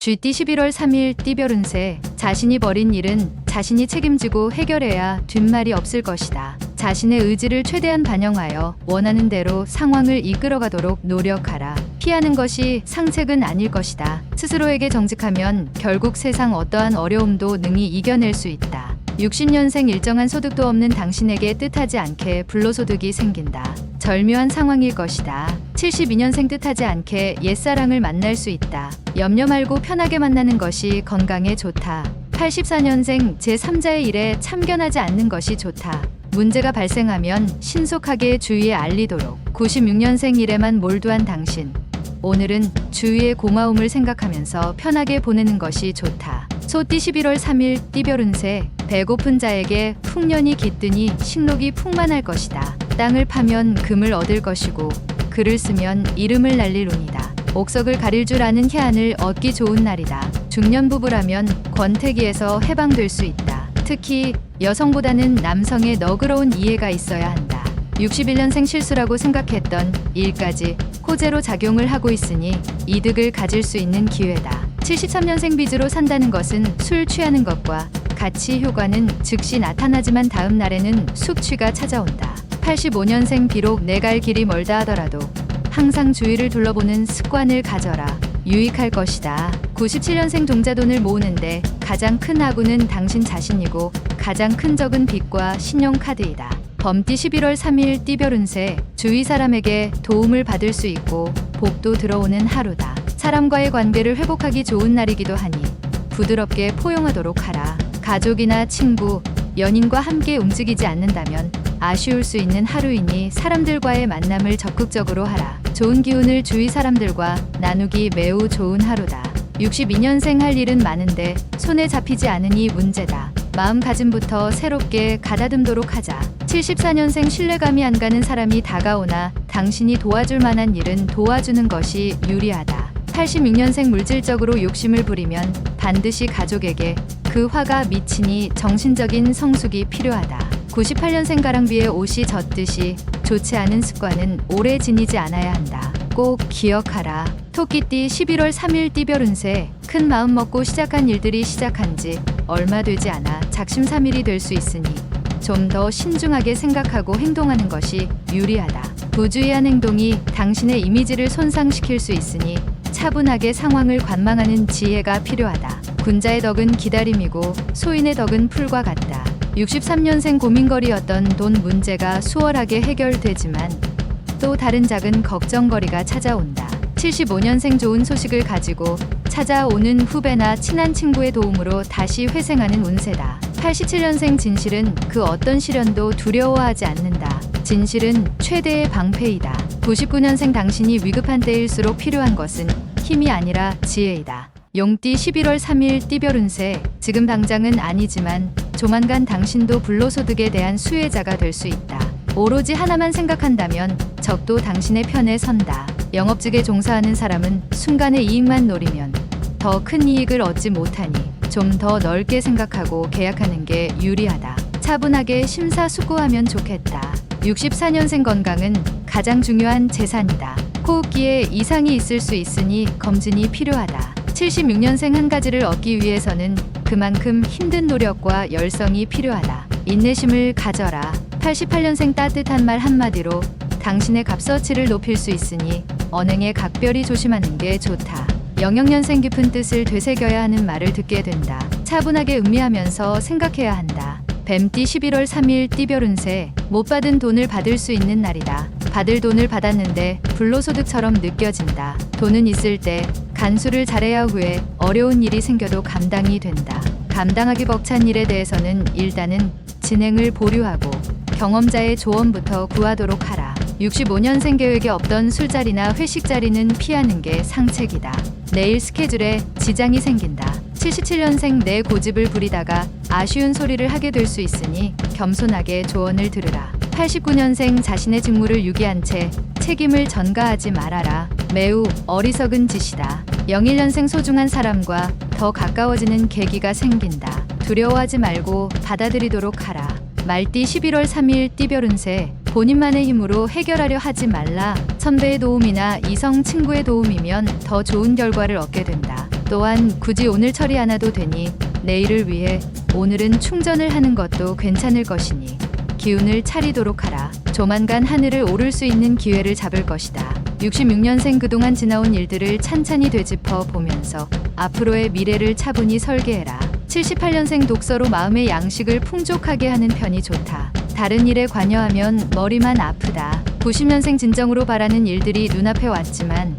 쥐띠 11월 3일 띠별 운세. 자신이 벌인 일은 자신이 책임지고 해결해야 뒷말이 없을 것이다. 자신의 의지를 최대한 반영하여 원하는 대로 상황을 이끌어가도록 노력하라. 피하는 것이 상책은 아닐 것이다. 스스로에게 정직하면 결국 세상 어떠한 어려움도 능히 이겨낼 수 있다. 60년생 일정한 소득도 없는 당신에게 뜻하지 않게 불로소득이 생긴다. 절묘한 상황일 것이다. 72년생 뜻하지 않게 옛사랑을 만날 수 있다. 염려 말고 편하게 만나는 것이 건강에 좋다. 84년생 제3자의 일에 참견하지 않는 것이 좋다. 문제가 발생하면 신속하게 주위에 알리도록. 96년생 일에만 몰두한 당신. 오늘은 주위의 고마움을 생각하면서 편하게 보내는 것이 좋다. 소띠 11월 3일 띠별 운세. 배고픈 자에게 풍년이 깃드니 식록이 풍만할 것이다. 땅을 파면 금을 얻을 것이고 글을 쓰면 이름을 날릴 운이다. 옥석을 가릴 줄 아는 해안을 얻기 좋은 날이다. 중년 부부라면 권태기에서 해방될 수 있다. 특히 여성보다는 남성의 너그러운 이해가 있어야 한다. 61년생 실수라고 생각했던 일까지 호재로 작용을 하고 있으니 이득을 가질 수 있는 기회다. 73년생 빚으로 산다는 것은 술 취하는 것과 같이 효과는 즉시 나타나지만 다음 날에는 숙취가 찾아온다. 85년생 비록 내 갈 길이 멀다 하더라도 항상 주위를 둘러보는 습관을 가져라. 유익할 것이다. 97년생 종자돈을 모으는데 가장 큰 악우는 당신 자신이고 가장 큰 적은 빚과 신용카드이다. 범띠 11월 3일 띠별 운세. 주위 사람에게 도움을 받을 수 있고 복도 들어오는 하루다. 사람과의 관계를 회복하기 좋은 날이기도 하니 부드럽게 포용하도록 하라. 가족이나 친구, 연인과 함께 움직이지 않는다면 아쉬울 수 있는 하루이니 사람들과의 만남을 적극적으로 하라. 좋은 기운을 주위 사람들과 나누기 매우 좋은 하루다. 62년생 할 일은 많은데 손에 잡히지 않으니 문제다. 마음가짐부터 새롭게 가다듬도록 하자. 74년생 신뢰감이 안 가는 사람이 다가오나 당신이 도와줄 만한 일은 도와주는 것이 유리하다. 86년생 물질적으로 욕심을 부리면 반드시 가족에게 그 화가 미치니 정신적인 성숙이 필요하다. 98년생 가랑비에 옷이 젖듯이 좋지 않은 습관은 오래 지니지 않아야 한다. 꼭 기억하라. 토끼띠 11월 3일 띠별 운세. 큰 마음 먹고 시작한 일들이 시작한 지 얼마 되지 않아 작심삼일이 될 수 있으니 좀 더 신중하게 생각하고 행동하는 것이 유리하다. 부주의한 행동이 당신의 이미지를 손상시킬 수 있으니 차분하게 상황을 관망하는 지혜가 필요하다. 군자의 덕은 기다림이고 소인의 덕은 풀과 같다. 63년생 고민거리였던 돈 문제가 수월하게 해결되지만 또 다른 작은 걱정거리가 찾아온다. 75년생 좋은 소식을 가지고 찾아오는 후배나 친한 친구의 도움으로 다시 회생하는 운세다. 87년생 진실은 그 어떤 시련도 두려워하지 않는다. 진실은 최대의 방패이다. 99년생 당신이 위급한 때일수록 필요한 것은 힘이 아니라 지혜이다. 용띠 11월 3일 띠별 운세. 지금 당장은 아니지만 조만간 당신도 불로소득에 대한 수혜자가 될 수 있다. 오로지 하나만 생각한다면 적도 당신의 편에 선다. 영업직에 종사하는 사람은 순간의 이익만 노리면 더 큰 이익을 얻지 못하니 좀 더 넓게 생각하고 계약하는 게 유리하다. 차분하게 심사숙고하면 좋겠다. 64년생 건강은 가장 중요한 재산이다. 호흡기에 이상이 있을 수 있으니 검진이 필요하다. 76년생 한 가지를 얻기 위해서는 그만큼 힘든 노력과 열성이 필요하다. 인내심을 가져라. 88년생 따뜻한 말 한마디로 당신의 값어치를 높일 수 있으니 언행에 각별히 조심하는 게 좋다. 영역년생 깊은 뜻을 되새겨야 하는 말을 듣게 된다. 차분하게 음미하면서 생각해야 한다. 뱀띠 11월 3일 띠별 운세. 못 받은 돈을 받을 수 있는 날이다. 받을 돈을 받았는데 불로소득처럼 느껴진다. 돈은 있을 때 간수를 잘해야 후에 어려운 일이 생겨도 감당이 된다. 감당하기 벅찬 일에 대해서는 일단은 진행을 보류하고 경험자의 조언부터 구하도록 하라. 65년생 계획에 없던 술자리나 회식 자리는 피하는 게 상책이다. 내일 스케줄에 지장이 생긴다. 77년생 내 고집을 부리다가 아쉬운 소리를 하게 될 수 있으니 겸손하게 조언을 들으라. 89년생 자신의 직무를 유기한 채 책임을 전가하지 말아라. 매우 어리석은 짓이다. 01년생 소중한 사람과 더 가까워지는 계기가 생긴다. 두려워하지 말고 받아들이도록 하라. 말띠 11월 3일 띠별 운세. 본인만의 힘으로 해결하려 하지 말라. 선배의 도움이나 이성 친구의 도움이면 더 좋은 결과를 얻게 된다. 또한 굳이 오늘 처리 안 해도 되니 내일을 위해 오늘은 충전을 하는 것도 괜찮을 것이니 기운을 차리도록 하라. 조만간 하늘을 오를 수 있는 기회를 잡을 것이다. 66년생 그동안 지나온 일들을 찬찬히 되짚어 보면서 앞으로의 미래를 차분히 설계해라. 78년생 독서로 마음의 양식을 풍족하게 하는 편이 좋다. 다른 일에 관여하면 머리만 아프다. 90년생 진정으로 바라는 일들이 눈앞에 왔지만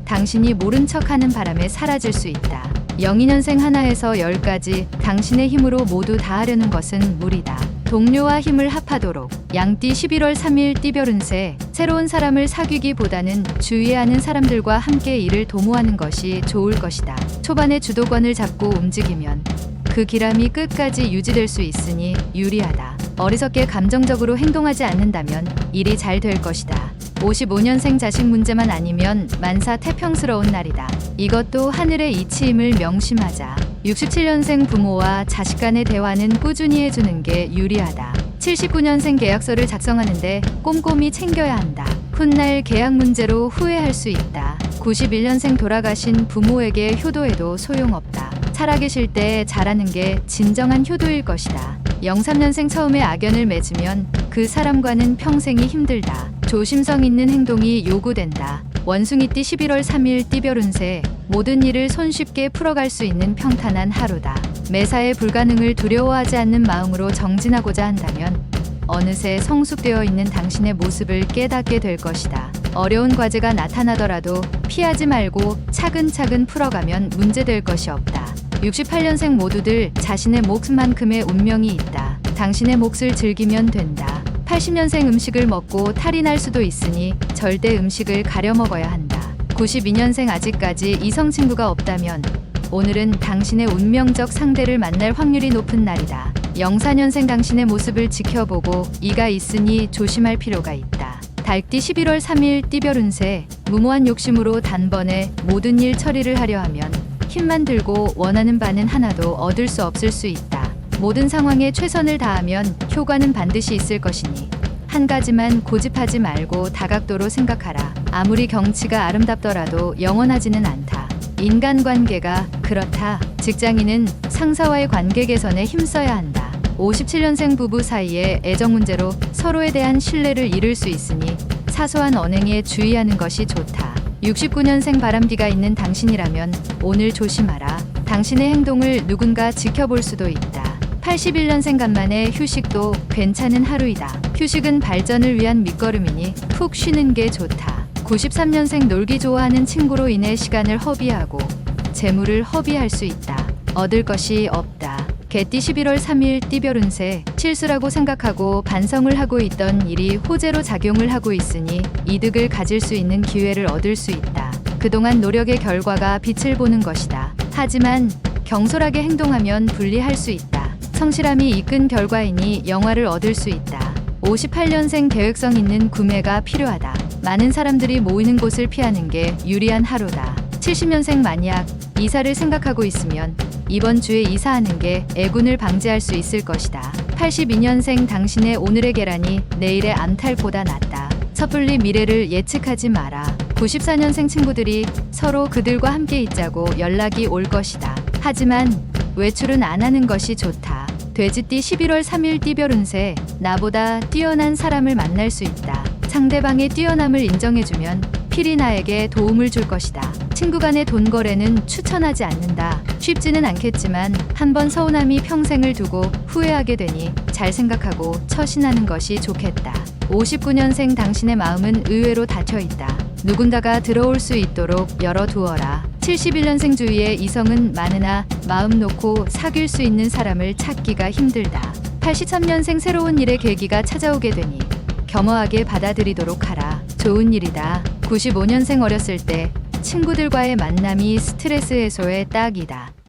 당신이 모른 척하는 바람에 사라질 수 있다. 02년생 하나에서 10까지 당신의 힘으로 모두 다 하려는 것은 무리다. 동료와 힘을 합하도록. 양띠 11월 3일 띠별 운세. 새로운 사람을 사귀기보다는 주위에 아는 사람들과 함께 일을 도모하는 것이 좋을 것이다. 초반에 주도권을 잡고 움직이면 그 기람이 끝까지 유지될 수 있으니 유리하다. 어리석게 감정적으로 행동하지 않는다면 일이 잘 될 것이다. 55년생 자식 문제만 아니면 만사 태평스러운 날이다. 이것도 하늘의 이치임을 명심하자. 67년생 부모와 자식 간의 대화는 꾸준히 해주는 게 유리하다. 79년생 계약서를 작성하는데 꼼꼼히 챙겨야 한다. 훗날 계약 문제로 후회할 수 있다. 91년생 돌아가신 부모에게 효도해도 소용없다. 살아계실 때 잘하는 게 진정한 효도일 것이다. 03년생 처음에 악연을 맺으면 그 사람과는 평생이 힘들다. 조심성 있는 행동이 요구된다. 원숭이띠 11월 3일 띠별 운세. 모든 일을 손쉽게 풀어갈 수 있는 평탄한 하루다. 매사에 불가능을 두려워하지 않는 마음으로 정진하고자 한다면 어느새 성숙되어 있는 당신의 모습을 깨닫게 될 것이다. 어려운 과제가 나타나더라도 피하지 말고 차근차근 풀어가면 문제될 것이 없다. 68년생 모두들 자신의 몫만큼의 운명이 있다. 당신의 몫을 즐기면 된다. 80년생 음식을 먹고 탈이 날 수도 있으니 절대 음식을 가려 먹어야 한다. 92년생 아직까지 이성 친구가 없다면 오늘은 당신의 운명적 상대를 만날 확률이 높은 날이다. 04년생 당신의 모습을 지켜보고 이가 있으니 조심할 필요가 있다. 달띠 11월 3일 띠별 운세. 무모한 욕심으로 단번에 모든 일 처리를 하려 하면 힘만 들고 원하는 바는 하나도 얻을 수 없을 수 있다. 모든 상황에 최선을 다하면 효과는 반드시 있을 것이니 한 가지만 고집하지 말고 다각도로 생각하라. 아무리 경치가 아름답더라도 영원하지는 않다. 인간관계가 그렇다. 직장인은 상사와의 관계 개선에 힘써야 한다. 57년생 부부 사이에 애정 문제로 서로에 대한 신뢰를 잃을 수 있으니 사소한 언행에 주의하는 것이 좋다. 69년생 바람기가 있는 당신이라면 오늘 조심하라. 당신의 행동을 누군가 지켜볼 수도 있다. 81년생 간만에 휴식도 괜찮은 하루이다. 휴식은 발전을 위한 밑거름이니 푹 쉬는 게 좋다. 93년생 놀기 좋아하는 친구로 인해 시간을 허비하고 재물을 허비할 수 있다. 얻을 것이 없다. 개띠 11월 3일 띠별 운세. 실수라고 생각하고 반성을 하고 있던 일이 호재로 작용을 하고 있으니 이득을 가질 수 있는 기회를 얻을 수 있다. 그동안 노력의 결과가 빛을 보는 것이다. 하지만 경솔하게 행동하면 불리할 수 있다. 성실함이 이끈 결과이니 영화를 얻을 수 있다. 58년생 계획성 있는 구매가 필요하다. 많은 사람들이 모이는 곳을 피하는 게 유리한 하루다. 70년생 만약 이사를 생각하고 있으면 이번 주에 이사하는 게 애군을 방지할 수 있을 것이다. 82년생 당신의 오늘의 계란이 내일의 암탈보다 낫다. 섣불리 미래를 예측하지 마라. 94년생 친구들이 서로 그들과 함께 있자고 연락이 올 것이다. 하지만 외출은 안 하는 것이 좋다. 돼지띠 11월 3일 띠별 운세. 나보다 뛰어난 사람을 만날 수 있다. 상대방의 뛰어남을 인정해주면 필히 나에게 도움을 줄 것이다. 친구 간의 돈 거래는 추천하지 않는다. 쉽지는 않겠지만 한번 서운함이 평생을 두고 후회하게 되니 잘 생각하고 처신하는 것이 좋겠다. 59년생 당신의 마음은 의외로 닫혀 있다. 누군가가 들어올 수 있도록 열어두어라. 71년생 주위에 이성은 많으나 마음 놓고 사귈 수 있는 사람을 찾기가 힘들다. 83년생 새로운 일의 계기가 찾아오게 되니 겸허하게 받아들이도록 하라. 좋은 일이다. 95년생 어렸을 때 친구들과의 만남이 스트레스 해소에 딱이다.